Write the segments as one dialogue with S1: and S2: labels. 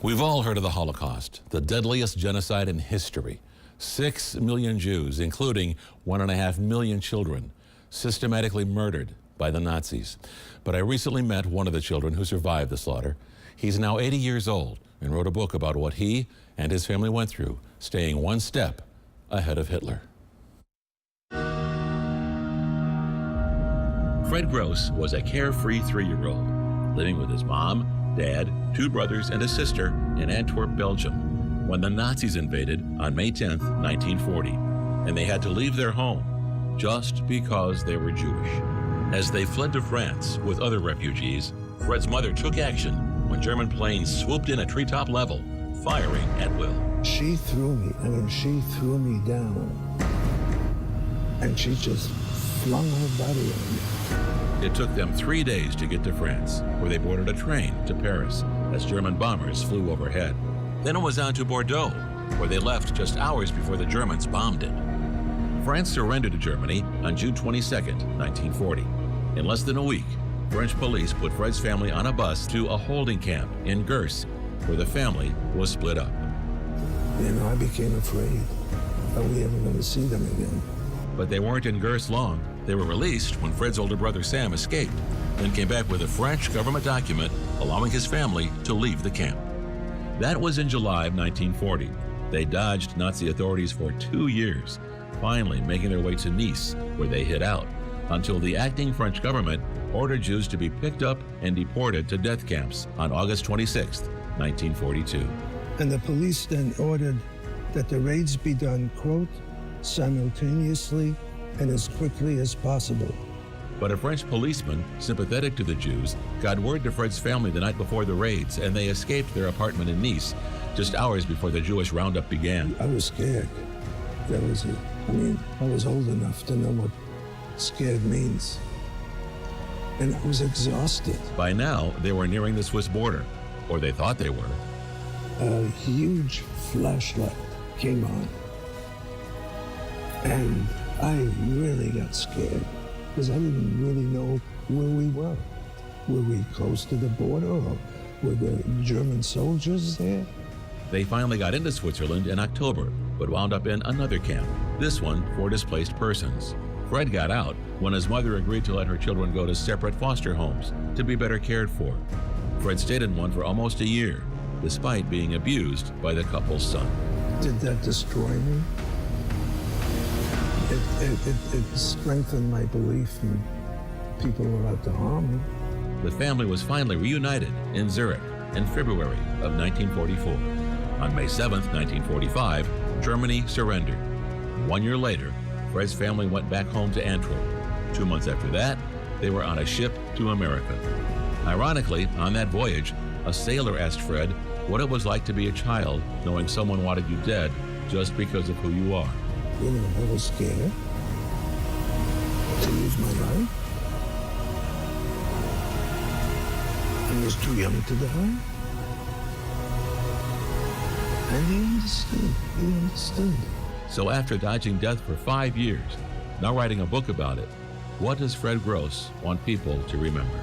S1: We've all heard of the Holocaust, the deadliest genocide in history. 6 million Jews, including 1.5 million children, systematically murdered by the Nazis. But I recently met one of the children who survived the slaughter. He's now 80 years old and wrote a book about what he and his family went through, staying one step ahead of Hitler. Fred Gross was a carefree 3-year-old, living with his mom, dad, 2 brothers, and a sister in Antwerp, Belgium, when the Nazis invaded on May 10, 1940, and they had to leave their home just because they were Jewish. As they fled to France with other refugees, Fred's mother took action when German planes swooped in at treetop level, firing at will.
S2: She threw me down, and she just flung her body on me.
S1: It took them 3 days to get to France, where they boarded a train to Paris as German bombers flew overhead. Then it was on to Bordeaux, where they left just hours before the Germans bombed it. France surrendered to Germany on June 22, 1940. In less than a week, French police put Fred's family on a bus to a holding camp in Gers, where the family was split up.
S2: You know, I became afraid that we ever going to see them again.
S1: But they weren't in Gers long. They were released when Fred's older brother Sam escaped, then came back with a French government document allowing his family to leave the camp. That was in July of 1940. They dodged Nazi authorities for 2 years, finally making their way to Nice, where they hid out, until the acting French government ordered Jews to be picked up and deported to death camps on August 26, 1942.
S2: And the police then ordered that the raids be done, quote, simultaneously and as quickly as possible.
S1: But a French policeman, sympathetic to the Jews, got word to Fred's family the night before the raids, and they escaped their apartment in Nice just hours before the Jewish roundup began.
S2: I was scared. That was it. I mean, I was old enough to know what scared means. And I was exhausted.
S1: By now, they were nearing the Swiss border, or they thought they were.
S2: A huge flashlight came on. And I really got scared because I didn't really know where we were. Were we close to the border, or were the German soldiers there?
S1: They finally got into Switzerland in October, but wound up in another camp, this one for displaced persons. Fred got out when his mother agreed to let her children go to separate foster homes to be better cared for. Fred stayed in one for almost a year, despite being abused by the couple's son.
S2: Did that destroy me? It strengthened my belief in people were out to harm me.
S1: The family was finally reunited in Zurich in February of 1944. On May 7, 1945, Germany surrendered. 1 year later, Fred's family went back home to Antwerp. 2 months after that, they were on a ship to America. Ironically, on that voyage, a sailor asked Fred what it was like to be a child knowing someone wanted you dead just because of who you are.
S2: You know, I was scared to lose my life. I was too young to die. And he understood.
S1: So after dodging death for 5 years, now writing a book about it, what does Fred Gross want people to remember?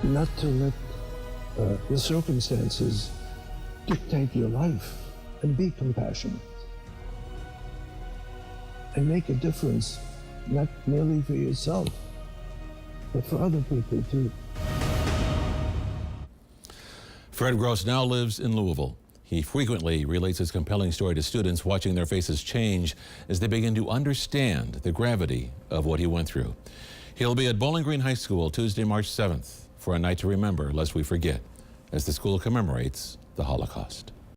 S2: Not to let the circumstances dictate your life, and be compassionate. And make a difference, not merely for yourself, but for other people too.
S1: Fred Gross now lives in Louisville. He frequently relates his compelling story to students, watching their faces change as they begin to understand the gravity of what he went through. He'll be at Bowling Green High School Tuesday, March 7th for a night to remember lest we forget, as the school commemorates the Holocaust.